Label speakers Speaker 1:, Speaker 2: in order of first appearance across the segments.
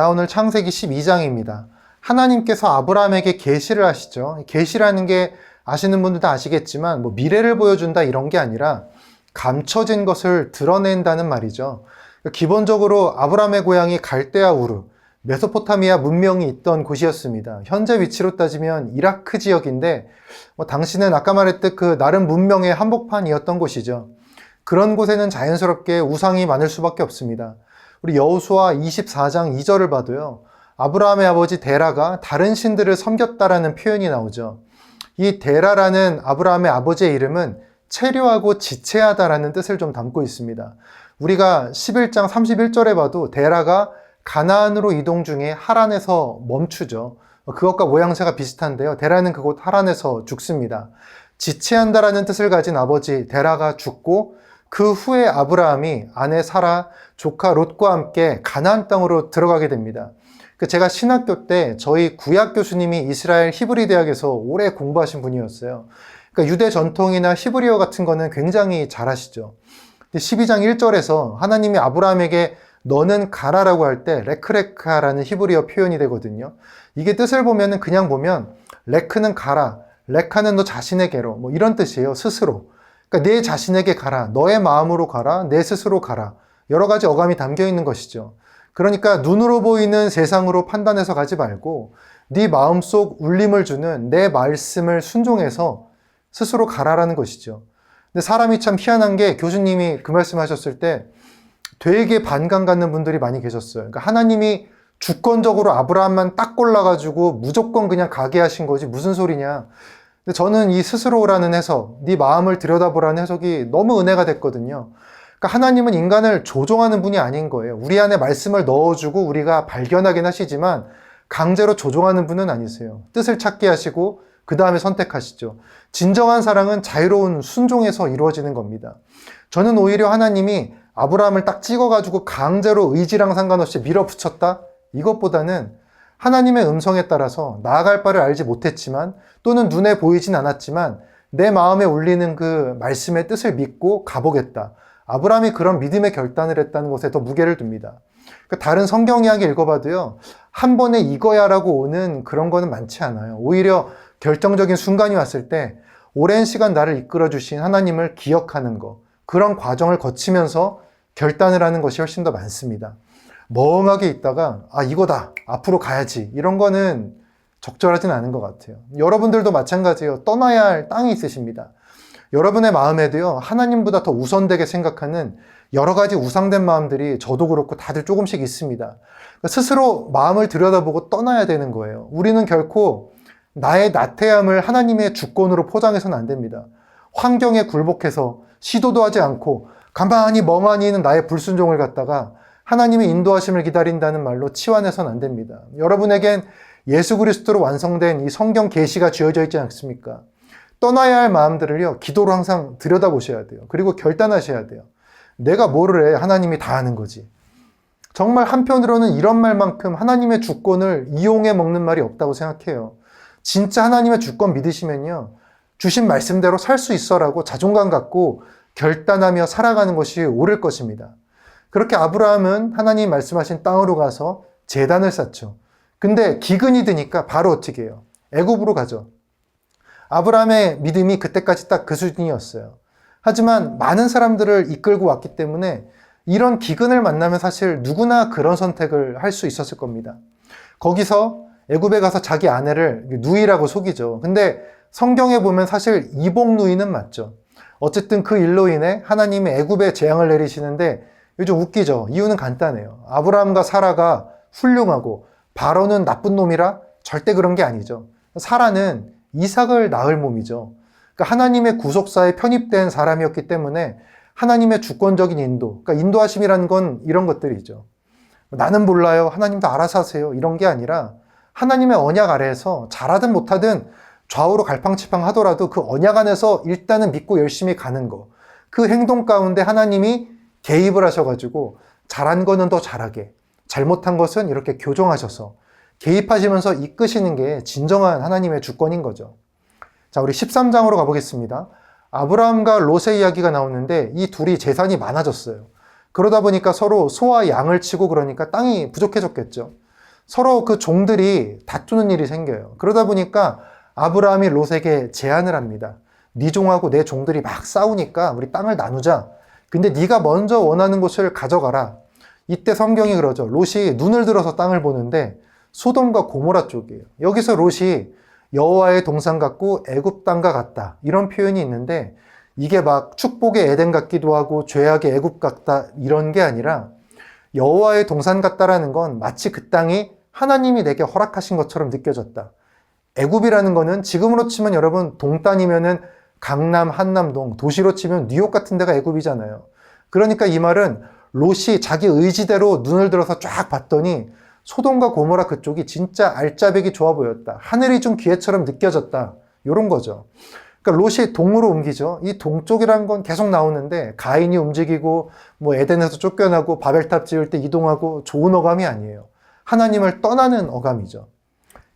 Speaker 1: 오늘 창세기 12장입니다. 하나님께서 아브라함에게 계시를 하시죠. 계시라는 게 아시는 분들 다 아시겠지만 미래를 보여준다 이런 게 아니라 감춰진 것을 드러낸다는 말이죠. 기본적으로 아브라함의 고향이 갈대아 우르, 메소포타미아 문명이 있던 곳이었습니다. 현재 위치로 따지면 이라크 지역인데 당시는 아까 말했듯 그 나름 문명의 한복판이었던 곳이죠. 그런 곳에는 자연스럽게 우상이 많을 수밖에 없습니다. 우리 여호수아 24장 2절을 봐도요. 아브라함의 아버지 데라가 다른 신들을 섬겼다라는 표현이 나오죠. 이 데라라는 아브라함의 아버지의 이름은 체류하고 지체하다라는 뜻을 좀 담고 있습니다. 우리가 11장 31절에 봐도 데라가 가나안으로 이동 중에 하란에서 멈추죠. 그것과 모양새가 비슷한데요. 데라는 그곳 하란에서 죽습니다. 지체한다라는 뜻을 가진 아버지 데라가 죽고 그 후에 아브라함이 아내 사라, 조카 롯과 함께 가나안 땅으로 들어가게 됩니다. 제가 신학교 때 저희 구약 교수님이 이스라엘 히브리 대학에서 오래 공부하신 분이었어요. 그러니까 유대 전통이나 히브리어 같은 거는 굉장히 잘 아시죠. 12장 1절에서 하나님이 아브라함에게 너는 가라라고 할 때 레크레카라는 히브리어 표현이 되거든요. 이게 뜻을 보면 그냥 보면 레크는 가라, 레카는 너 자신에게로 이런 뜻이에요. 스스로. 그러니까 내 자신에게 가라, 너의 마음으로 가라, 내 스스로 가라. 여러 가지 어감이 담겨 있는 것이죠. 그러니까 눈으로 보이는 세상으로 판단해서 가지 말고 네 마음속 울림을 주는 내 말씀을 순종해서 스스로 가라라는 것이죠. 근데 사람이 참 희한한 게 교수님이 그 말씀하셨을 때 되게 반감 갖는 분들이 많이 계셨어요. 그러니까 하나님이 주권적으로 아브라함만 딱 골라가지고 무조건 그냥 가게 하신 거지 무슨 소리냐. 근데 저는 이 스스로라는 해석, 네 마음을 들여다보라는 해석이 너무 은혜가 됐거든요. 그러니까 하나님은 인간을 조종하는 분이 아닌 거예요. 우리 안에 말씀을 넣어주고 우리가 발견하긴 하시지만 강제로 조종하는 분은 아니세요. 뜻을 찾게 하시고 그 다음에 선택하시죠. 진정한 사랑은 자유로운 순종에서 이루어지는 겁니다. 저는 오히려 하나님이 아브라함을 딱 찍어가지고 강제로 의지랑 상관없이 밀어붙였다? 이것보다는 하나님의 음성에 따라서 나아갈 바를 알지 못했지만 또는 눈에 보이진 않았지만 내 마음에 울리는 그 말씀의 뜻을 믿고 가보겠다. 아브라함이 그런 믿음의 결단을 했다는 것에 더 무게를 둡니다. 다른 성경 이야기 읽어봐도요. 한 번에 이거야라고 오는 그런 거는 많지 않아요. 오히려 결정적인 순간이 왔을 때 오랜 시간 나를 이끌어주신 하나님을 기억하는 거, 그런 과정을 거치면서 결단을 하는 것이 훨씬 더 많습니다. 멍하게 있다가 이거다, 앞으로 가야지, 이런 거는 적절하진 않은 것 같아요. 여러분들도 마찬가지예요. 떠나야 할 땅이 있으십니다. 여러분의 마음에도요, 하나님보다 더 우선되게 생각하는 여러 가지 우상된 마음들이 저도 그렇고 다들 조금씩 있습니다. 그러니까 스스로 마음을 들여다보고 떠나야 되는 거예요. 우리는 결코 나의 나태함을 하나님의 주권으로 포장해서는 안 됩니다. 환경에 굴복해서 시도도 하지 않고 가만히 멍하니 있는 나의 불순종을 갖다가 하나님의 인도하심을 기다린다는 말로 치환해서는 안 됩니다. 여러분에겐 예수 그리스도로 완성된 이 성경 계시가 주어져 있지 않습니까? 떠나야 할 마음들을요, 기도로 항상 들여다보셔야 돼요. 그리고 결단하셔야 돼요. 내가 뭐를 해? 하나님이 다 하는 거지. 정말 한편으로는 이런 말만큼 하나님의 주권을 이용해 먹는 말이 없다고 생각해요. 진짜 하나님의 주권 믿으시면요, 주신 말씀대로 살 수 있어라고 자존감 갖고 결단하며 살아가는 것이 옳을 것입니다. 그렇게 아브라함은 하나님 말씀하신 땅으로 가서 제단을 쌓죠. 근데 기근이 드니까 바로 어떻게 해요? 애굽으로 가죠. 아브라함의 믿음이 그때까지 딱 그 수준이었어요. 하지만 많은 사람들을 이끌고 왔기 때문에 이런 기근을 만나면 사실 누구나 그런 선택을 할 수 있었을 겁니다. 거기서 애굽에 가서 자기 아내를 누이라고 속이죠. 근데 성경에 보면 사실 이복 누이는 맞죠. 어쨌든 그 일로 인해 하나님이 애굽에 재앙을 내리시는데 요즘 웃기죠. 이유는 간단해요. 아브라함과 사라가 훌륭하고 바로는 나쁜 놈이라 절대 그런 게 아니죠. 사라는 이삭을 낳을 몸이죠. 그러니까 하나님의 구속사에 편입된 사람이었기 때문에 하나님의 주권적인 인도, 그러니까 인도하심이라는 건 이런 것들이죠. 나는 몰라요. 하나님도 알아서 하세요. 이런 게 아니라 하나님의 언약 아래에서 잘하든 못하든 좌우로 갈팡치팡 하더라도 그 언약 안에서 일단은 믿고 열심히 가는 거. 그 행동 가운데 하나님이 개입을 하셔가지고 잘한 거는 더 잘하게, 잘못한 것은 이렇게 교정하셔서 개입하시면서 이끄시는 게 진정한 하나님의 주권인 거죠. 자, 우리 13장으로 가보겠습니다. 아브라함과 롯의 이야기가 나오는데 이 둘이 재산이 많아졌어요. 그러다 보니까 서로 소와 양을 치고 그러니까 땅이 부족해졌겠죠. 서로 그 종들이 다투는 일이 생겨요. 그러다 보니까 아브라함이 롯에게 제안을 합니다. 네 종하고 내 종들이 막 싸우니까 우리 땅을 나누자. 근데 네가 먼저 원하는 곳을 가져가라. 이때 성경이 그러죠. 롯이 눈을 들어서 땅을 보는데 소돔과 고모라 쪽이에요. 여기서 롯이 여호와의 동산 같고 애굽 땅과 같다. 이런 표현이 있는데 이게 막 축복의 에덴 같기도 하고 죄악의 애굽 같다 이런 게 아니라 여호와의 동산 같다라는 건 마치 그 땅이 하나님이 내게 허락하신 것처럼 느껴졌다. 애굽이라는 거는 지금으로 치면 여러분 동단이면은 강남, 한남동, 도시로 치면 뉴욕 같은 데가 애굽이잖아요. 그러니까 이 말은 롯이 자기 의지대로 눈을 들어서 쫙 봤더니 소돔과 고모라 그쪽이 진짜 알짜배기 좋아 보였다. 하늘이 좀 기회처럼 느껴졌다. 이런 거죠. 그러니까 롯이 동으로 옮기죠. 이 동쪽이라는 건 계속 나오는데 가인이 움직이고 뭐 에덴에서 쫓겨나고 바벨탑 지을 때 이동하고 좋은 어감이 아니에요. 하나님을 떠나는 어감이죠.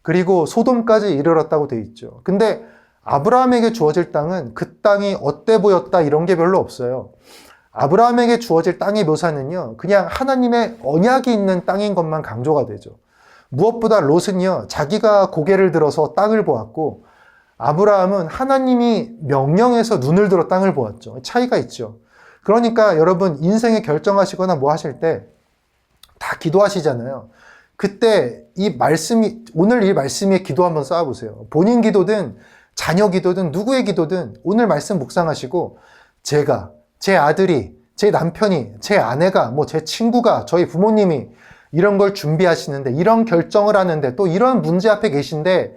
Speaker 1: 그리고 소돔까지 이르렀다고 돼 있죠. 근데 아브라함에게 주어질 땅은 그 땅이 어때 보였다 이런 게 별로 없어요. 아브라함에게 주어질 땅의 묘사는요, 그냥 하나님의 언약이 있는 땅인 것만 강조가 되죠. 무엇보다 롯은요, 자기가 고개를 들어서 땅을 보았고, 아브라함은 하나님이 명령해서 눈을 들어 땅을 보았죠. 차이가 있죠. 그러니까 여러분, 인생에 결정하시거나 뭐 하실 때 다 기도하시잖아요. 그때 오늘 이 말씀 위에 기도 한번 쌓아보세요. 본인 기도든, 자녀 기도든, 누구의 기도든, 오늘 말씀 묵상하시고, 제가, 제 아들이, 제 남편이, 제 아내가, 뭐 제 친구가, 저희 부모님이 이런 걸 준비하시는데, 이런 결정을 하는데, 또 이런 문제 앞에 계신데,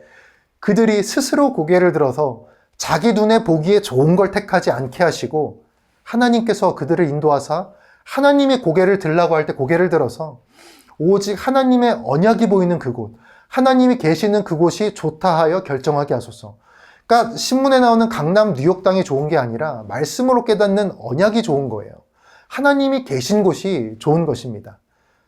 Speaker 1: 그들이 스스로 고개를 들어서 자기 눈에 보기에 좋은 걸 택하지 않게 하시고, 하나님께서 그들을 인도하사, 하나님의 고개를 들라고 할 때 고개를 들어서, 오직 하나님의 언약이 보이는 그곳, 하나님이 계시는 그곳이 좋다 하여 결정하게 하소서. 그러니까 신문에 나오는 강남 뉴욕 땅이 좋은 게 아니라 말씀으로 깨닫는 언약이 좋은 거예요. 하나님이 계신 곳이 좋은 것입니다.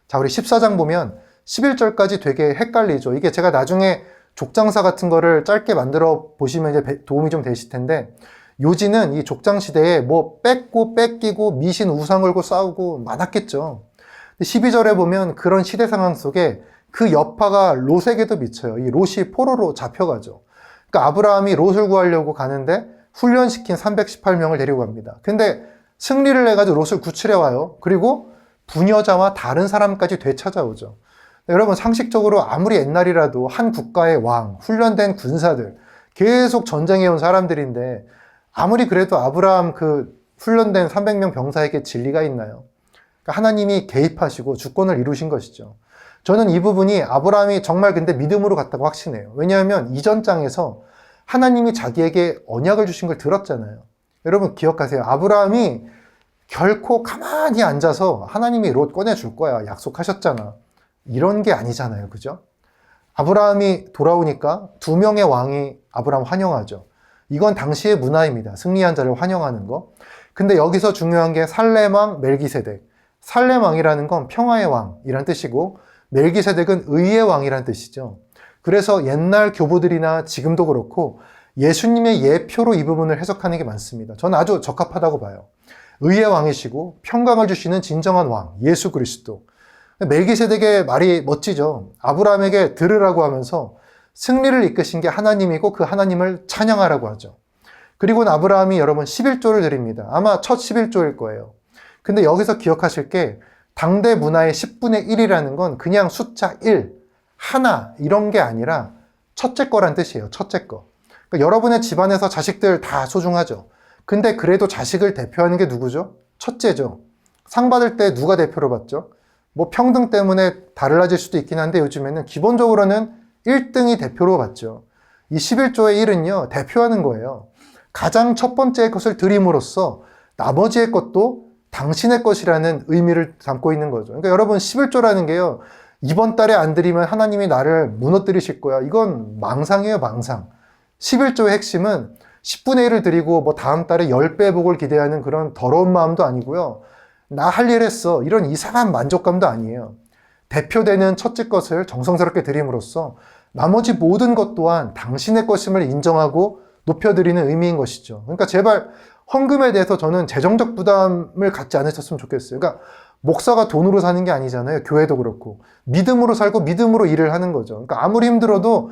Speaker 1: 자, 우리 14장 보면 11절까지 되게 헷갈리죠. 이게 제가 나중에 족장사 같은 거를 짧게 만들어 보시면 이제 도움이 좀 되실 텐데, 요지는 이 족장 시대에 뭐 뺏고 뺏기고 미신 우상 걸고 싸우고 많았겠죠. 12절에 보면 그런 시대 상황 속에 그 여파가 롯에게도 미쳐요. 이 롯이 포로로 잡혀가죠. 그러니까 아브라함이 롯을 구하려고 가는데 훈련시킨 318명을 데리고 갑니다. 근데 승리를 해가지고 롯을 구출해 와요. 그리고 부녀자와 다른 사람까지 되찾아오죠. 여러분 상식적으로 아무리 옛날이라도 한 국가의 왕, 훈련된 군사들, 계속 전쟁해온 사람들인데 아무리 그래도 아브라함 그 훈련된 300명 병사에게 진리가 있나요? 그러니까 하나님이 개입하시고 주권을 이루신 것이죠. 저는 이 부분이 아브라함이 정말 근데 믿음으로 갔다고 확신해요. 왜냐하면 이전 장에서 하나님이 자기에게 언약을 주신 걸 들었잖아요. 여러분 기억하세요. 아브라함이 결코 가만히 앉아서 하나님이 롯 꺼내줄 거야. 약속하셨잖아. 이런 게 아니잖아요. 그죠? 아브라함이 돌아오니까 2명의 왕이 아브라함 환영하죠. 이건 당시의 문화입니다. 승리한 자를 환영하는 거. 근데 여기서 중요한 게 살렘 왕 멜기세덱. 살렘 왕이라는 건 평화의 왕이란 뜻이고 멜기세덱은 의의 왕이란 뜻이죠. 그래서 옛날 교부들이나 지금도 그렇고 예수님의 예표로 이 부분을 해석하는 게 많습니다. 저는 아주 적합하다고 봐요. 의의 왕이시고 평강을 주시는 진정한 왕, 예수 그리스도. 멜기세덱의 말이 멋지죠. 아브라함에게 들으라고 하면서 승리를 이끄신 게 하나님이고 그 하나님을 찬양하라고 하죠. 그리고는 아브라함이 여러분 11조를 드립니다. 아마 첫 11조일 거예요. 근데 여기서 기억하실 게 당대 문화의 10분의 1이라는 건 그냥 숫자 1, 하나 이런 게 아니라 첫째 거란 뜻이에요. 첫째 거. 그러니까 여러분의 집안에서 자식들 다 소중하죠. 근데 그래도 자식을 대표하는 게 누구죠? 첫째죠. 상 받을 때 누가 대표로 받죠? 뭐 평등 때문에 달라질 수도 있긴 한데 요즘에는 기본적으로는 1등이 대표로 받죠. 이 11조의 1은요, 대표하는 거예요. 가장 첫 번째 것을 드림으로써 나머지의 것도 당신의 것이라는 의미를 담고 있는 거죠. 그러니까 여러분 11조라는 게요, 이번 달에 안 드리면 하나님이 나를 무너뜨리실 거야. 이건 망상이에요, 망상. 11조의 핵심은 10분의 1을 드리고 뭐 다음 달에 10배 복을 기대하는 그런 더러운 마음도 아니고요. 나 할 일 했어. 이런 이상한 만족감도 아니에요. 대표되는 첫째 것을 정성스럽게 드림으로써 나머지 모든 것 또한 당신의 것임을 인정하고 높여드리는 의미인 것이죠. 그러니까 제발 헌금에 대해서 저는 재정적 부담을 갖지 않으셨으면 좋겠어요. 그러니까 목사가 돈으로 사는 게 아니잖아요. 교회도 그렇고. 믿음으로 살고 믿음으로 일을 하는 거죠. 그러니까 아무리 힘들어도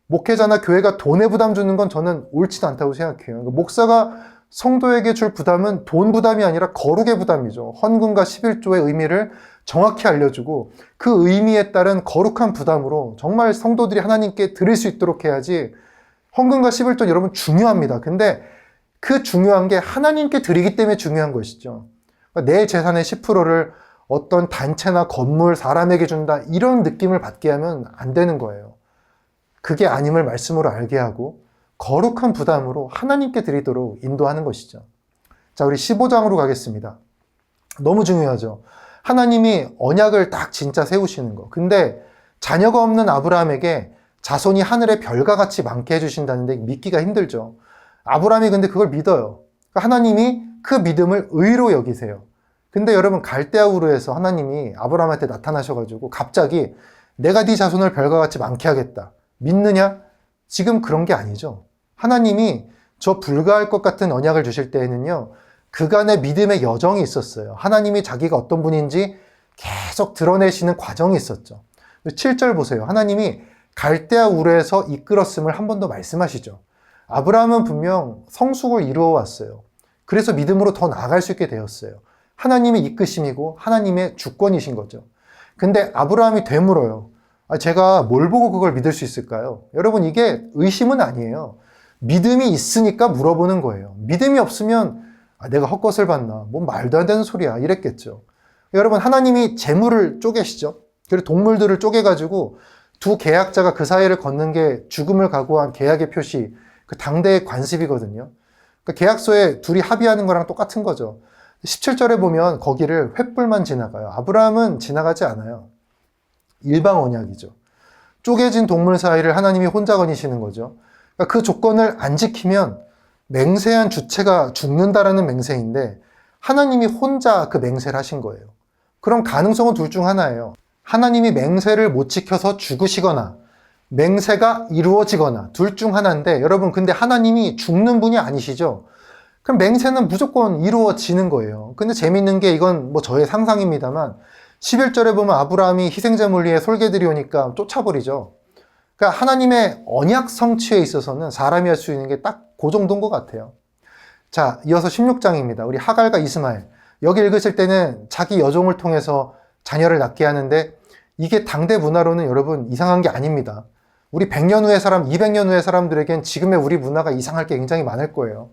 Speaker 1: 목회자나 교회가 돈에 부담 주는 건 저는 옳지도 않다고 생각해요. 그러니까 목사가 성도에게 줄 부담은 돈 부담이 아니라 거룩의 부담이죠. 헌금과 11조의 의미를 정확히 알려주고 그 의미에 따른 거룩한 부담으로 정말 성도들이 하나님께 드릴 수 있도록 해야지. 헌금과 11조 여러분 중요합니다. 근데 그 중요한 게 하나님께 드리기 때문에 중요한 것이죠. 그러니까 내 재산의 10%를 어떤 단체나 건물, 사람에게 준다 이런 느낌을 받게 하면 안 되는 거예요. 그게 아님을 말씀으로 알게 하고 거룩한 부담으로 하나님께 드리도록 인도하는 것이죠. 자, 우리 15장으로 가겠습니다. 너무 중요하죠. 하나님이 언약을 딱 진짜 세우시는 거. 근데 자녀가 없는 아브라함에게 자손이 하늘의 별과 같이 많게 해주신다는데 믿기가 힘들죠. 아브라함이 근데 그걸 믿어요. 그러니까 하나님이 그 믿음을 의로 여기세요. 근데 여러분 갈대아 우르에서 하나님이 아브라함한테 나타나셔가지고 갑자기 내가 네 자손을 별과 같이 많게 하겠다. 믿느냐? 지금 그런 게 아니죠. 하나님이 저 불가할 것 같은 언약을 주실 때에는요. 그간의 믿음의 여정이 있었어요. 하나님이 자기가 어떤 분인지 계속 드러내시는 과정이 있었죠. 7절 보세요. 하나님이 갈대아 우르에서 이끌었음을 한 번 더 말씀하시죠. 아브라함은 분명 성숙을 이루어 왔어요. 그래서 믿음으로 더 나아갈 수 있게 되었어요. 하나님의 이끄심이고 하나님의 주권이신 거죠. 근데 아브라함이 되물어요. 제가 뭘 보고 그걸 믿을 수 있을까요? 여러분 이게 의심은 아니에요. 믿음이 있으니까 물어보는 거예요. 믿음이 없으면 내가 헛것을 봤나? 뭔 말도 안 되는 소리야 이랬겠죠. 여러분 하나님이 재물을 쪼개시죠. 그리고 동물들을 쪼개가지고 두 계약자가 그 사이를 걷는 게 죽음을 각오한 계약의 표시, 그 당대의 관습이거든요. 그러니까 계약서에 둘이 합의하는 거랑 똑같은 거죠. 17절에 보면 거기를 횃불만 지나가요. 아브라함은 지나가지 않아요. 일방 언약이죠. 쪼개진 동물 사이를 하나님이 혼자 거니시는 거죠. 그러니까 그 조건을 안 지키면 맹세한 주체가 죽는다라는 맹세인데 하나님이 혼자 그 맹세를 하신 거예요. 그럼 가능성은 둘 중 하나예요. 하나님이 맹세를 못 지켜서 죽으시거나 맹세가 이루어지거나 둘 중 하나인데 여러분 근데 하나님이 죽는 분이 아니시죠? 그럼 맹세는 무조건 이루어지는 거예요. 근데 재밌는 게 이건 뭐 저의 상상입니다만 11절에 보면 아브라함이 희생제물 위에 솔개들이 오니까 쫓아버리죠. 그러니까 하나님의 언약 성취에 있어서는 사람이 할 수 있는 게 딱 그 정도인 것 같아요. 자, 이어서 16장입니다. 우리 하갈과 이스마엘. 여기 읽으실 때는 자기 여종을 통해서 자녀를 낳게 하는데 이게 당대 문화로는 여러분 이상한 게 아닙니다. 우리 100년 후의 사람, 200년 후의 사람들에겐 지금의 우리 문화가 이상할 게 굉장히 많을 거예요.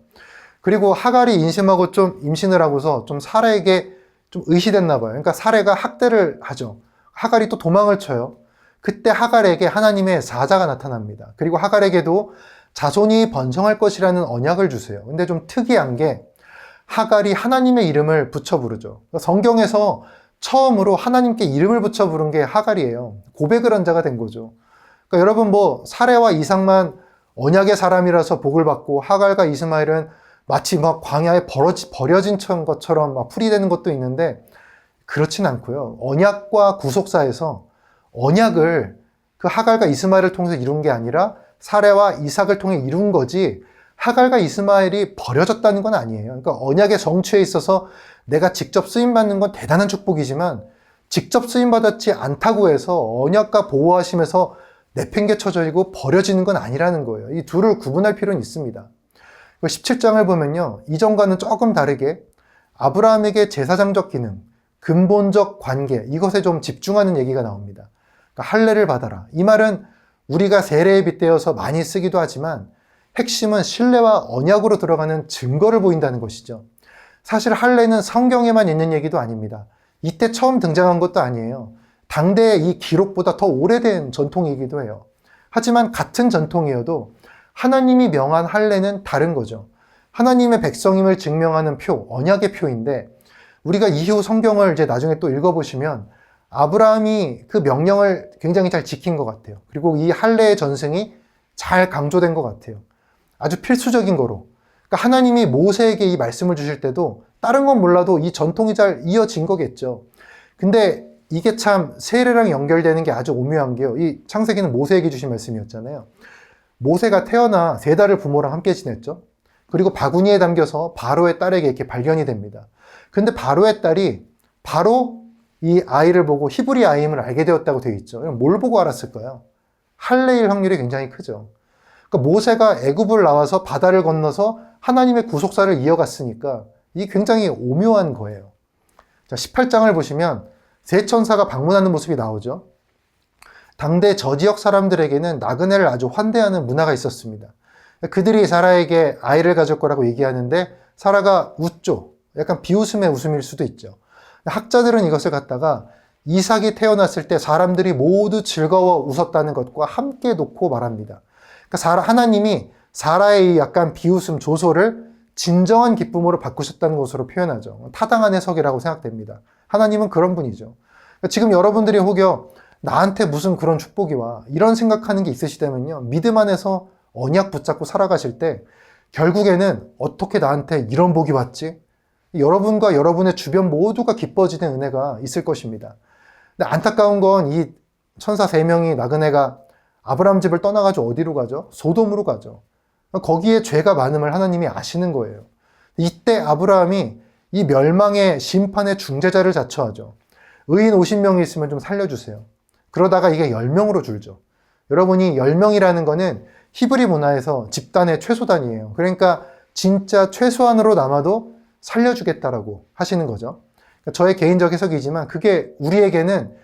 Speaker 1: 그리고 하갈이 인심하고 좀 임신을 하고서 좀 사라에게 좀 의시됐나 봐요. 그러니까 사라가 학대를 하죠. 하갈이 또 도망을 쳐요. 그때 하갈에게 하나님의 사자가 나타납니다. 그리고 하갈에게도 자손이 번성할 것이라는 언약을 주세요. 근데 좀 특이한 게 하갈이 하나님의 이름을 붙여 부르죠. 성경에서 처음으로 하나님께 이름을 붙여 부른 게 하갈이에요. 고백을 한 자가 된 거죠. 그러니까 여러분 뭐 사레와 이삭만 언약의 사람이라서 복을 받고 하갈과 이스마엘은 마치 막 광야에 버려진 것처럼 막 풀이되는 것도 있는데 그렇진 않고요. 언약과 구속사에서 언약을 그 하갈과 이스마엘을 통해서 이룬 게 아니라 사레와 이삭을 통해 이룬 거지 하갈과 이스마엘이 버려졌다는 건 아니에요. 그러니까 언약의 성취에 있어서 내가 직접 쓰임받는 건 대단한 축복이지만 직접 쓰임받았지 않다고 해서 언약과 보호하심에서 내팽개쳐지고 버려지는 건 아니라는 거예요. 이 둘을 구분할 필요는 있습니다. 17장을 보면요. 이전과는 조금 다르게 아브라함에게 제사장적 기능, 근본적 관계 이것에 좀 집중하는 얘기가 나옵니다. 그러니까 할례를 받아라. 이 말은 우리가 세례에 빗대어서 많이 쓰기도 하지만 핵심은 신뢰와 언약으로 들어가는 증거를 보인다는 것이죠. 사실 할례는 성경에만 있는 얘기도 아닙니다. 이때 처음 등장한 것도 아니에요. 당대의 이 기록보다 더 오래된 전통이기도 해요. 하지만 같은 전통이어도 하나님이 명한 할례는 다른 거죠. 하나님의 백성임을 증명하는 표, 언약의 표인데 우리가 이후 성경을 이제 나중에 또 읽어보시면 아브라함이 그 명령을 굉장히 잘 지킨 것 같아요. 그리고 이 할례의 전승이 잘 강조된 것 같아요. 아주 필수적인 거로. 그러니까 하나님이 모세에게 이 말씀을 주실 때도 다른 건 몰라도 이 전통이 잘 이어진 거겠죠. 근데 이게 참 세례랑 연결되는 게 아주 오묘한 게요. 이 창세기는 모세에게 주신 말씀이었잖아요. 모세가 태어나 3달을 부모랑 함께 지냈죠. 그리고 바구니에 담겨서 바로의 딸에게 이렇게 발견이 됩니다. 근데 바로의 딸이 바로 이 아이를 보고 히브리 아이임을 알게 되었다고 되어 있죠. 뭘 보고 알았을까요? 할례일 확률이 굉장히 크죠. 그러니까 모세가 애굽을 나와서 바다를 건너서 하나님의 구속사를 이어갔으니까 이게 굉장히 오묘한 거예요. 자, 18장을 보시면 세 천사가 방문하는 모습이 나오죠. 당대 저 지역 사람들에게는 나그네를 아주 환대하는 문화가 있었습니다. 그들이 사라에게 아이를 가질 거라고 얘기하는데 사라가 웃죠. 약간 비웃음의 웃음일 수도 있죠. 학자들은 이것을 갖다가 이삭이 태어났을 때 사람들이 모두 즐거워 웃었다는 것과 함께 놓고 말합니다. 그러니까 하나님이 사라의 약간 비웃음, 조소를 진정한 기쁨으로 바꾸셨다는 것으로 표현하죠. 타당한 해석이라고 생각됩니다. 하나님은 그런 분이죠. 그러니까 지금 여러분들이 혹여 나한테 무슨 그런 축복이 와 이런 생각하는 게 있으시다면요, 믿음 안에서 언약 붙잡고 살아가실 때 결국에는 어떻게 나한테 이런 복이 왔지? 여러분과 여러분의 주변 모두가 기뻐지는 은혜가 있을 것입니다. 근데 안타까운 건 이 천사 3명이 나그네가 아브라함 집을 떠나가지고 어디로 가죠? 소돔으로 가죠. 거기에 죄가 많음을 하나님이 아시는 거예요. 이때 아브라함이 이 멸망의 심판의 중재자를 자처하죠. 의인 50명이 있으면 좀 살려주세요. 그러다가 이게 10명으로 줄죠. 여러분이 10명이라는 거는 히브리 문화에서 집단의 최소단이에요. 그러니까 진짜 최소한으로 남아도 살려주겠다라고 하시는 거죠. 그러니까 저의 개인적 해석이지만 그게 우리에게는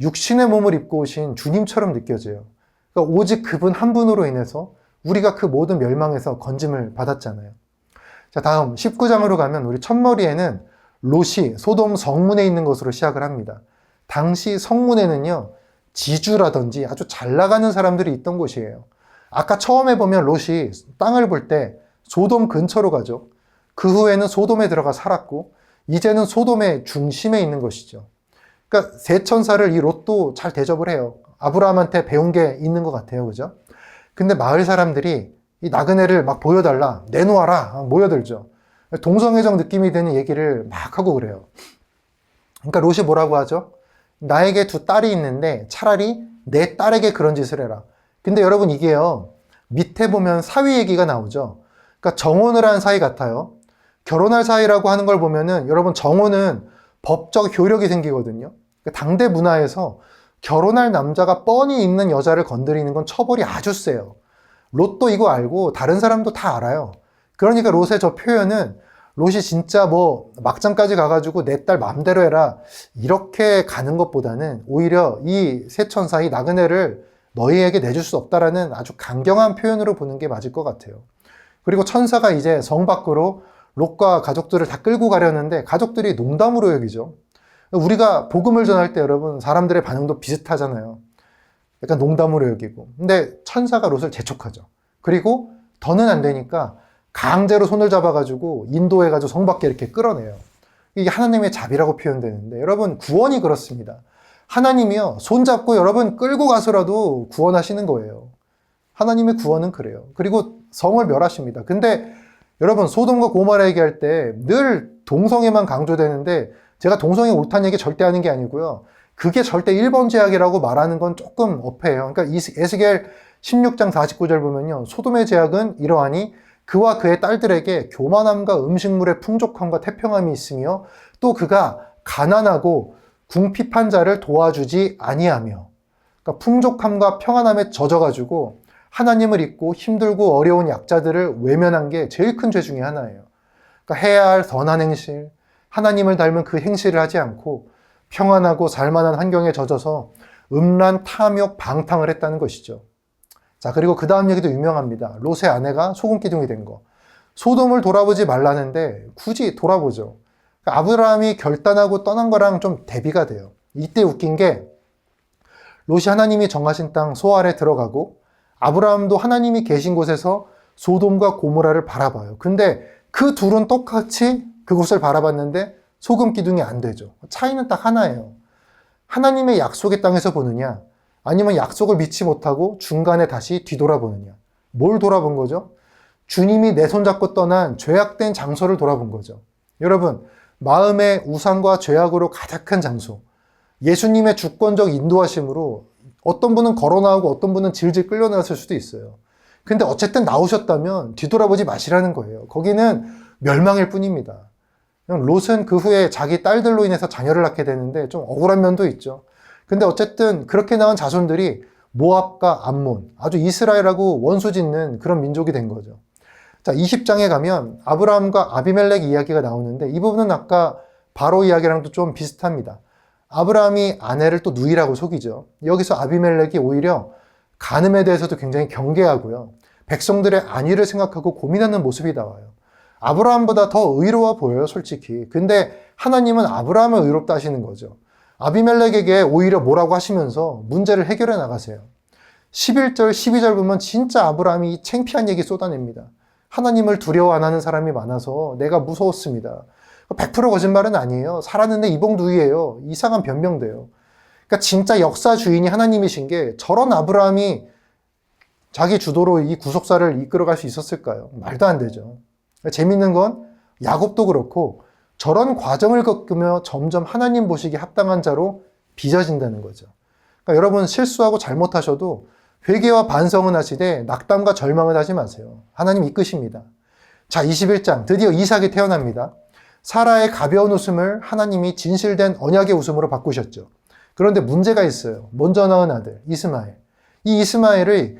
Speaker 1: 육신의 몸을 입고 오신 주님처럼 느껴져요. 그러니까 오직 그분 한 분으로 인해서 우리가 그 모든 멸망에서 건짐을 받았잖아요. 자, 다음 19장으로 가면 우리 첫머리에는 롯이 소돔 성문에 있는 것으로 시작을 합니다. 당시 성문에는요, 지주라든지 아주 잘 나가는 사람들이 있던 곳이에요. 아까 처음에 보면 롯이 땅을 볼 때 소돔 근처로 가죠. 그 후에는 소돔에 들어가 살았고 이제는 소돔의 중심에 있는 것이죠. 그러니까 세 천사를 이 롯도 잘 대접을 해요. 아브라함한테 배운 게 있는 것 같아요. 그죠? 근데 마을 사람들이 이 나그네를 막 보여달라, 내놓아라 모여들죠. 동성애적 느낌이 드는 얘기를 막 하고 그래요. 그러니까 롯이 뭐라고 하죠? 나에게 두 딸이 있는데 차라리 내 딸에게 그런 짓을 해라. 근데 여러분 이게요, 밑에 보면 사위 얘기가 나오죠. 그러니까 정혼을 한 사이 같아요. 결혼할 사이라고 하는 걸 보면은 여러분 정혼은 법적 효력이 생기거든요. 그러니까 당대 문화에서 결혼할 남자가 뻔히 있는 여자를 건드리는 건 처벌이 아주 세요. 롯도 이거 알고 다른 사람도 다 알아요. 그러니까 롯의 저 표현은 롯이 진짜 뭐 막장까지 가가지고 내 딸 마음대로 해라 이렇게 가는 것보다는 오히려 이 세 천사, 이 나그네를 너희에게 내줄 수 없다라는 아주 강경한 표현으로 보는 게 맞을 것 같아요. 그리고 천사가 이제 성 밖으로 롯과 가족들을 다 끌고 가려는데 가족들이 농담으로 여기죠. 우리가 복음을 전할 때 여러분 사람들의 반응도 비슷하잖아요. 약간 농담으로 여기고. 근데 천사가 롯을 재촉하죠. 그리고 더는 안 되니까 강제로 손을 잡아가지고 인도해가지고 성 밖에 이렇게 끌어내요. 이게 하나님의 자비라고 표현되는데 여러분 구원이 그렇습니다. 하나님이요 손잡고 여러분 끌고 가서라도 구원하시는 거예요. 하나님의 구원은 그래요. 그리고 성을 멸하십니다. 근데 여러분 소돔과 고모라 얘기할 때 늘 동성애만 강조되는데 제가 동성애 옳다는 얘기 절대 하는 게 아니고요. 그게 절대 1번 죄악이라고 말하는 건 조금 어폐해요. 그러니까 에스겔 16장 49절 보면요. 소돔의 죄악은 이러하니 그와 그의 딸들에게 교만함과 음식물의 풍족함과 태평함이 있으며 또 그가 가난하고 궁핍한 자를 도와주지 아니하며, 그러니까 풍족함과 평안함에 젖어가지고 하나님을 잊고 힘들고 어려운 약자들을 외면한 게 제일 큰 죄 중에 하나예요. 그러니까 해야 할 선한 행실, 하나님을 닮은 그 행실을 하지 않고 평안하고 살만한 환경에 젖어서 음란, 탐욕, 방탕을 했다는 것이죠. 자, 그리고 그 다음 얘기도 유명합니다. 롯의 아내가 소금기둥이 된 거. 소돔을 돌아보지 말라는데 굳이 돌아보죠. 그러니까 아브라함이 결단하고 떠난 거랑 좀 대비가 돼요. 이때 웃긴 게 롯이 하나님이 정하신 땅 소알에 들어가고 아브라함도 하나님이 계신 곳에서 소돔과 고모라를 바라봐요. 근데 그 둘은 똑같이 그곳을 바라봤는데 소금 기둥이 안 되죠. 차이는 딱 하나예요. 하나님의 약속의 땅에서 보느냐, 아니면 약속을 믿지 못하고 중간에 다시 뒤돌아보느냐. 뭘 돌아본 거죠? 주님이 내 손잡고 떠난 죄악된 장소를 돌아본 거죠. 여러분, 마음의 우상과 죄악으로 가득한 장소, 예수님의 주권적 인도하심으로 어떤 분은 걸어 나오고 어떤 분은 질질 끌려 나왔을 수도 있어요. 근데 어쨌든 나오셨다면 뒤돌아보지 마시라는 거예요. 거기는 멸망일 뿐입니다. 롯은 그 후에 자기 딸들로 인해서 자녀를 낳게 되는데 좀 억울한 면도 있죠. 근데 어쨌든 그렇게 낳은 자손들이 모압과 암몬, 아주 이스라엘하고 원수 짓는 그런 민족이 된 거죠. 자, 20장에 가면 아브라함과 아비멜렉 이야기가 나오는데 이 부분은 아까 바로 이야기랑도 좀 비슷합니다. 아브라함이 아내를 또 누이라고 속이죠. 여기서 아비멜렉이 오히려 간음에 대해서도 굉장히 경계하고요. 백성들의 안위를 생각하고 고민하는 모습이 나와요. 아브라함보다 더 의로워 보여요, 솔직히. 근데 하나님은 아브라함을 의롭다 하시는 거죠. 아비멜렉에게 오히려 뭐라고 하시면서 문제를 해결해 나가세요. 11절, 12절 보면 진짜 아브라함이 창피한 얘기 쏟아냅니다. 하나님을 두려워 안 하는 사람이 많아서 내가 무서웠습니다. 100% 거짓말은 아니에요. 살았는데 이봉 누이예요. 이상한 변명돼요. 그러니까 진짜 역사 주인이 하나님이신 게 저런 아브라함이 자기 주도로 이 구속사를 이끌어갈 수 있었을까요? 말도 안 되죠. 재밌는 건 야곱도 그렇고 저런 과정을 겪으며 점점 하나님 보시기에 합당한 자로 빚어진다는 거죠. 그러니까 여러분 실수하고 잘못하셔도 회개와 반성은 하시되 낙담과 절망을 하지 마세요. 하나님 이끄십니다. 자, 21장 드디어 이삭이 태어납니다. 사라의 가벼운 웃음을 하나님이 진실된 언약의 웃음으로 바꾸셨죠. 그런데 문제가 있어요. 먼저 낳은 아들 이스마엘. 이 이스마엘의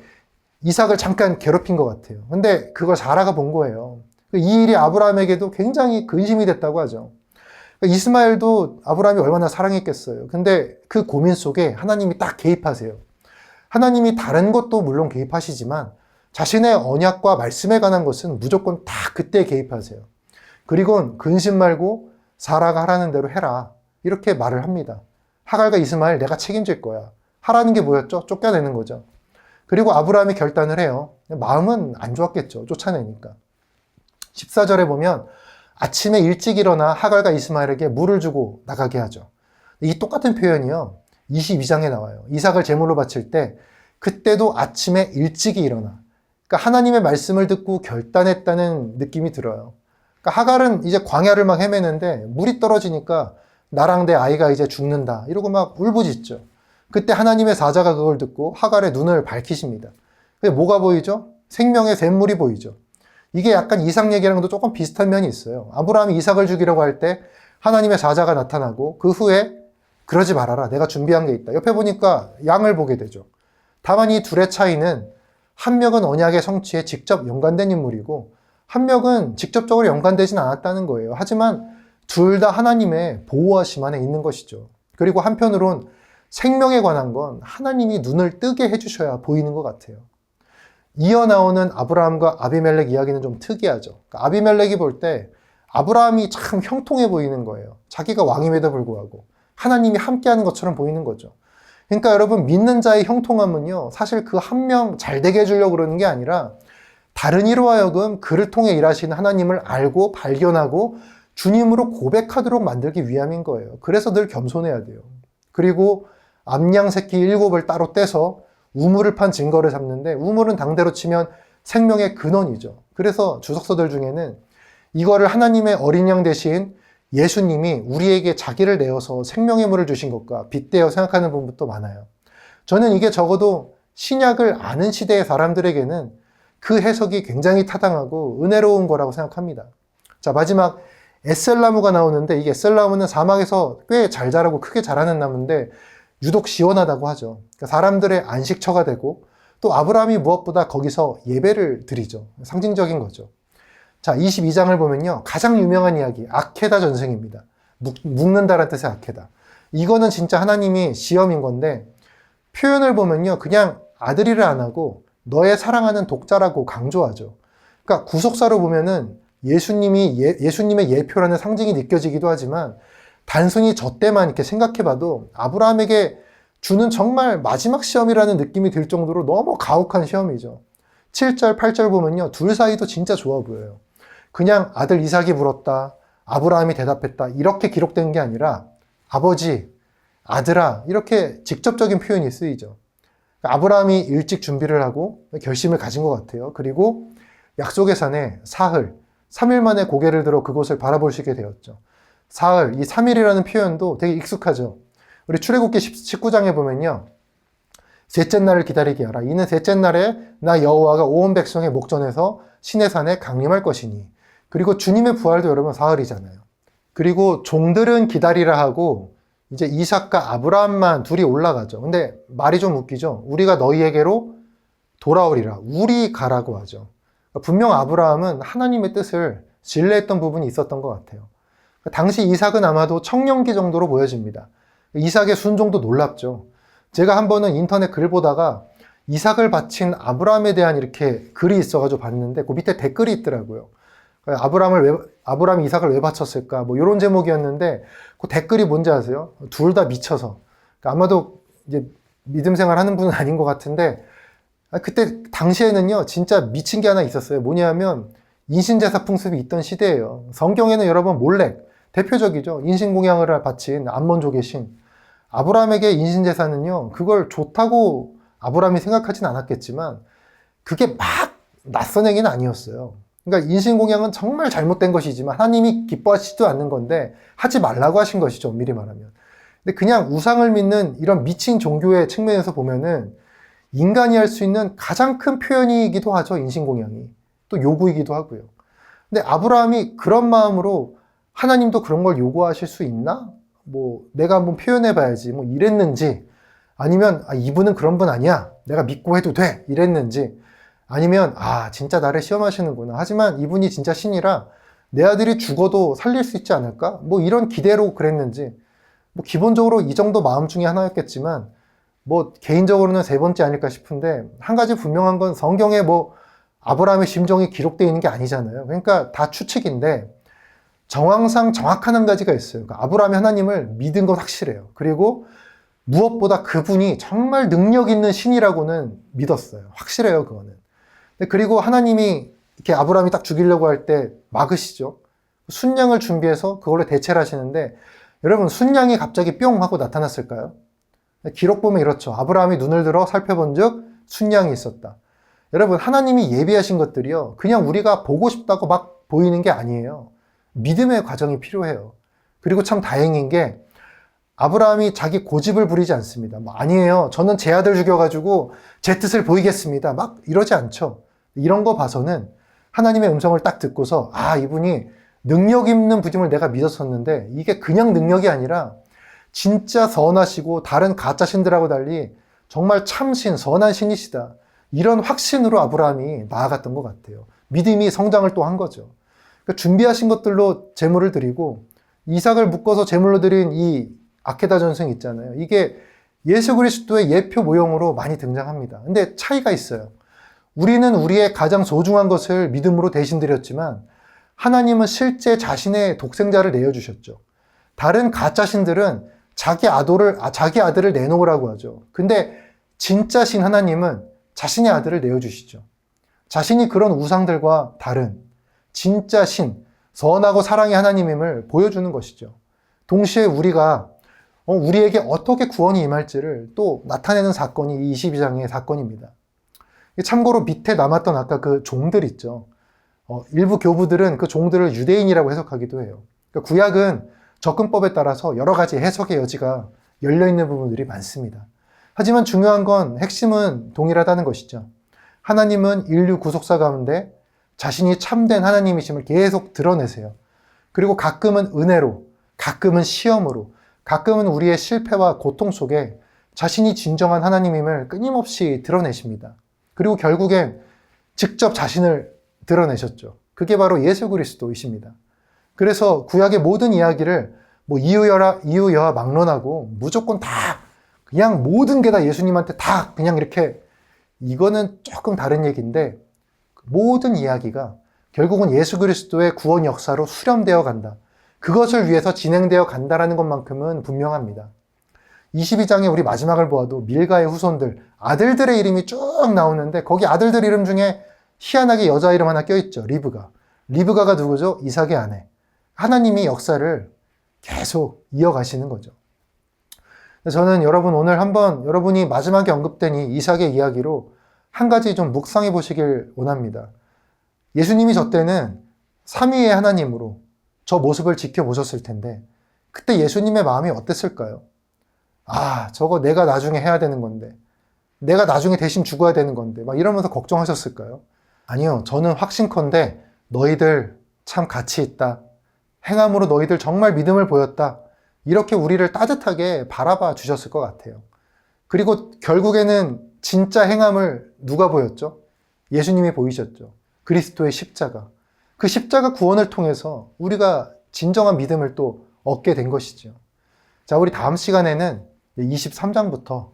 Speaker 1: 이삭을 잠깐 괴롭힌 것 같아요. 근데 그걸 사라가 본 거예요. 이 일이 아브라함에게도 굉장히 근심이 됐다고 하죠. 이스마엘도 아브라함이 얼마나 사랑했겠어요. 근데 그 고민 속에 하나님이 딱 개입하세요. 하나님이 다른 것도 물론 개입하시지만 자신의 언약과 말씀에 관한 것은 무조건 다 그때 개입하세요. 그리고 근심 말고 사라가 하라는 대로 해라. 이렇게 말을 합니다. 하갈과 이스마엘 내가 책임질 거야. 하라는 게 뭐였죠? 쫓겨내는 거죠. 그리고 아브라함이 결단을 해요. 마음은 안 좋았겠죠. 쫓아내니까. 14절에 보면 아침에 일찍 일어나 하갈과 이스마엘에게 물을 주고 나가게 하죠. 이 똑같은 표현이요. 22장에 나와요. 이삭을 제물로 바칠 때 그때도 아침에 일찍이 일어나. 그러니까 하나님의 말씀을 듣고 결단했다는 느낌이 들어요. 그러니까 하갈은 이제 광야를 막 헤매는데 물이 떨어지니까 나랑 내 아이가 이제 죽는다. 이러고 막 울부짖죠. 그때 하나님의 사자가 그걸 듣고 하갈의 눈을 밝히십니다. 그게 뭐가 보이죠? 생명의 샘물이 보이죠. 이게 약간 이삭 얘기랑도 조금 비슷한 면이 있어요. 아브라함이 이삭을 죽이려고 할 때 하나님의 사자가 나타나고 그 후에 그러지 말아라. 내가 준비한 게 있다. 옆에 보니까 양을 보게 되죠. 다만 이 둘의 차이는 한 명은 언약의 성취에 직접 연관된 인물이고 한 명은 직접적으로 연관되진 않았다는 거예요. 하지만 둘 다 하나님의 보호하심 안에 있는 것이죠. 그리고 한편으론 생명에 관한 건 하나님이 눈을 뜨게 해주셔야 보이는 것 같아요. 이어 나오는 아브라함과 아비멜렉 이야기는 좀 특이하죠. 그러니까 아비멜렉이 볼 때 아브라함이 참 형통해 보이는 거예요. 자기가 왕임에도 불구하고 하나님이 함께하는 것처럼 보이는 거죠. 그러니까 여러분 믿는 자의 형통함은요. 사실 그 한 명 잘 되게 해주려고 그러는 게 아니라 다른 이로 하여금 그를 통해 일하시는 하나님을 알고 발견하고 주님으로 고백하도록 만들기 위함인 거예요. 그래서 늘 겸손해야 돼요. 그리고 암양 새끼 7을 따로 떼서 우물을 판 증거를 삼는데 우물은 당대로 치면 생명의 근원이죠. 그래서 주석서들 중에는 이거를 하나님의 어린 양 대신 예수님이 우리에게 자기를 내어서 생명의 물을 주신 것과 빗대어 생각하는 부분도 많아요. 저는 이게 적어도 신약을 아는 시대의 사람들에게는 그 해석이 굉장히 타당하고 은혜로운 거라고 생각합니다. 자, 마지막 에셀나무가 나오는데 이 에셀나무는 사막에서 꽤 잘 자라고 크게 자라는 나무인데 유독 시원하다고 하죠. 그러니까 사람들의 안식처가 되고 또 아브라함이 무엇보다 거기서 예배를 드리죠. 상징적인 거죠. 자, 22장을 보면요. 가장 유명한 이야기, 아케다 전승입니다. 묶는다라는 뜻의 아케다. 이거는 진짜 하나님이 시험인 건데 표현을 보면요. 그냥 아들이라 안 하고 너의 사랑하는 독자라고 강조하죠. 그러니까 구속사로 보면은 예수님의 예표라는 상징이 느껴지기도 하지만 단순히 저 때만 이렇게 생각해봐도 아브라함에게 주는 정말 마지막 시험이라는 느낌이 들 정도로 너무 가혹한 시험이죠. 7절, 8절 보면요. 둘 사이도 진짜 좋아 보여요. 그냥 아들 이삭이 물었다. 아브라함이 대답했다. 이렇게 기록된 게 아니라 아버지, 아들아 이렇게 직접적인 표현이 쓰이죠. 아브라함이 일찍 준비를 하고 결심을 가진 것 같아요. 그리고 약속의 산에 사흘, 3일 만에 고개를 들어 그곳을 바라볼 수 있게 되었죠. 사흘, 이 3일이라는 표현도 되게 익숙하죠. 우리 출애굽기 19장에 보면요. 셋째 날을 기다리게 하라. 이는 셋째 날에 나 여호와가 온 백성의 목전에서 시내산에 강림할 것이니. 그리고 주님의 부활도 여러분 사흘이잖아요. 그리고 종들은 기다리라 하고 이제 이삭과 아브라함만 둘이 올라가죠. 근데 말이 좀 웃기죠. 우리가 너희에게로 돌아오리라. 우리 가라고 하죠. 분명 아브라함은 하나님의 뜻을 신뢰했던 부분이 있었던 것 같아요. 당시 이삭은 아마도 청년기 정도로 보여집니다. 이삭의 순종도 놀랍죠. 제가 한 번은 인터넷 글 보다가 이삭을 바친 아브라함에 대한 이렇게 글이 있어가지고 봤는데 그 밑에 댓글이 있더라고요. 아브라함이 이삭을 왜 바쳤을까? 뭐 이런 제목이었는데 그 댓글이 뭔지 아세요? 둘 다 미쳐서. 그러니까 아마도 이제 믿음 생활 하는 분은 아닌 것 같은데 그때 당시에는요 진짜 미친 게 하나 있었어요. 뭐냐면 인신제사 풍습이 있던 시대예요. 성경에는 여러분 몰렉 대표적이죠. 인신공양을 바친 암몬족의 신 아브라함에게 인신제사는요 그걸 좋다고 아브라함이 생각하진 않았겠지만 그게 막 낯선 얘기는 아니었어요. 그러니까 인신공양은 정말 잘못된 것이지만 하나님이 기뻐하시지도 않는 건데 하지 말라고 하신 것이죠. 미리 말하면. 근데 그냥 우상을 믿는 이런 미친 종교의 측면에서 보면은 인간이 할 수 있는 가장 큰 표현이기도 하죠. 인신공양이. 또 요구이기도 하고요. 근데 아브라함이 그런 마음으로 하나님도 그런 걸 요구하실 수 있나? 뭐 내가 한번 표현해 봐야지 뭐 이랬는지 아니면 이분은 그런 분 아니야. 내가 믿고 해도 돼. 이랬는지 아니면 진짜 나를 시험하시는구나. 하지만 이분이 진짜 신이라 내 아들이 죽어도 살릴 수 있지 않을까? 뭐 이런 기대로 그랬는지 뭐 기본적으로 이 정도 마음 중에 하나였겠지만 뭐 개인적으로는 세 번째 아닐까 싶은데 한 가지 분명한 건 성경에 뭐 아브라함의 심정이 기록되어 있는 게 아니잖아요. 그러니까 다 추측인데 정황상 정확한 한 가지가 있어요. 그러니까 아브라함이 하나님을 믿은 건 확실해요. 그리고 무엇보다 그분이 정말 능력 있는 신이라고는 믿었어요. 확실해요, 그거는. 그리고 하나님이 이렇게 아브라함이 딱 죽이려고 할 때 막으시죠. 순양을 준비해서 그걸로 대체를 하시는데 여러분 순양이 갑자기 뿅 하고 나타났을까요? 기록 보면 이렇죠. 아브라함이 눈을 들어 살펴본 즉 순양이 있었다. 여러분 하나님이 예비하신 것들이요. 그냥 우리가 보고 싶다고 막 보이는 게 아니에요. 믿음의 과정이 필요해요. 그리고 참 다행인 게 아브라함이 자기 고집을 부리지 않습니다. 뭐 아니에요. 저는 제 아들 죽여가지고 제 뜻을 보이겠습니다. 막 이러지 않죠. 이런 거 봐서는 하나님의 음성을 딱 듣고서 이분이 능력 있는 분임을 내가 믿었었는데 이게 그냥 능력이 아니라 진짜 선하시고 다른 가짜 신들하고 달리 정말 참신, 선한 신이시다. 이런 확신으로 아브라함이 나아갔던 것 같아요. 믿음이 성장을 또 한 거죠. 그러니까 준비하신 것들로 제물을 드리고 이삭을 묶어서 제물로 드린 이 아케다 전승 있잖아요. 이게 예수 그리스도의 예표 모형으로 많이 등장합니다. 근데 차이가 있어요. 우리는 우리의 가장 소중한 것을 믿음으로 대신 드렸지만 하나님은 실제 자신의 독생자를 내어주셨죠. 다른 가짜 신들은 자기 아들을 내놓으라고 하죠. 근데 진짜 신 하나님은 자신의 아들을 내어주시죠. 자신이 그런 우상들과 다른 진짜 신, 선하고 사랑의 하나님임을 보여주는 것이죠. 동시에 우리에게 어떻게 구원이 임할지를 또 나타내는 사건이 이 22장의 사건입니다. 참고로 밑에 남았던 아까 그 종들 있죠. 일부 교부들은 그 종들을 유대인이라고 해석하기도 해요. 그러니까 구약은 접근법에 따라서 여러 가지 해석의 여지가 열려있는 부분들이 많습니다. 하지만 중요한 건 핵심은 동일하다는 것이죠. 하나님은 인류 구속사 가운데 자신이 참된 하나님이심을 계속 드러내세요. 그리고 가끔은 은혜로, 가끔은 시험으로, 가끔은 우리의 실패와 고통 속에 자신이 진정한 하나님임을 끊임없이 드러내십니다. 그리고 결국엔 직접 자신을 드러내셨죠. 그게 바로 예수 그리스도이십니다. 그래서 구약의 모든 이야기를 이유여와 막론하고 무조건 다 그냥 모든 게 다 예수님한테 다 그냥 이렇게 이거는 조금 다른 얘기인데 모든 이야기가 결국은 예수 그리스도의 구원 역사로 수렴되어 간다. 그것을 위해서 진행되어 간다라는 것만큼은 분명합니다. 22장에 우리 마지막을 보아도 밀가의 후손들, 아들들의 이름이 쭉 나오는데 거기 아들들 이름 중에 희한하게 여자 이름 하나 껴있죠. 리브가. 리브가가 누구죠? 이삭의 아내. 하나님이 역사를 계속 이어가시는 거죠. 저는 여러분 오늘 한번 여러분이 마지막에 언급된 이 이삭의 이야기로 한 가지 좀 묵상해 보시길 원합니다. 예수님이 저 때는 삼위의 하나님으로 저 모습을 지켜보셨을 텐데 그때 예수님의 마음이 어땠을까요? 저거 내가 나중에 해야 되는 건데 내가 나중에 대신 죽어야 되는 건데 막 이러면서 걱정하셨을까요? 아니요. 저는 확신컨대 너희들 참 가치 있다. 행함으로 너희들 정말 믿음을 보였다. 이렇게 우리를 따뜻하게 바라봐 주셨을 것 같아요. 그리고 결국에는 진짜 행함을 누가 보였죠? 예수님이 보이셨죠. 그리스도의 십자가. 그 십자가 구원을 통해서 우리가 진정한 믿음을 또 얻게 된 것이죠. 자, 우리 다음 시간에는 23장부터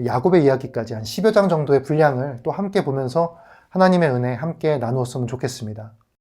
Speaker 1: 야곱의 이야기까지 한 10여 장 정도의 분량을 또 함께 보면서 하나님의 은혜 함께 나누었으면 좋겠습니다.